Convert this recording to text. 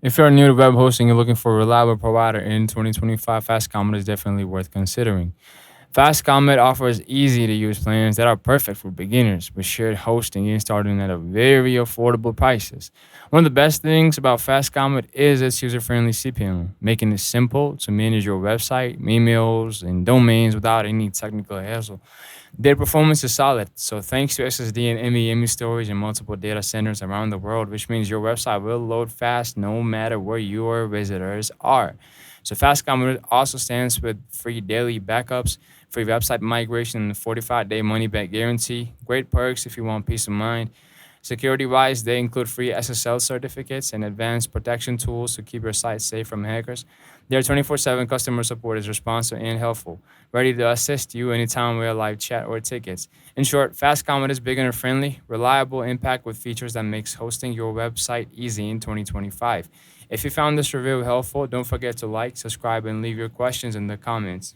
If you're new to web hosting and looking for a reliable provider in 2025, FastComet is definitely worth considering. FastComet offers easy to use plans that are perfect for beginners with shared hosting and starting at a very affordable prices. One of the best things about FastComet is its user-friendly CPM, making it simple to manage your website, emails, and domains without any technical hassle. Their performance is solid, so thanks to SSD and NVMe storage in multiple data centers around the world, which means your website will load fast no matter where your visitors are. So FastComet also stands with free daily backups, free website migration, and a 45-day money-back guarantee. Great perks if you want peace of mind. Security wise, they include free SSL certificates and advanced protection tools to keep your site safe from hackers. Their 24/7 customer support is responsive and helpful, ready to assist you anytime via live chat or tickets. In short, FastComet is beginner friendly, reliable impact with features that makes hosting your website easy in 2025. If you found this review helpful, don't forget to like, subscribe, and leave your questions in the comments.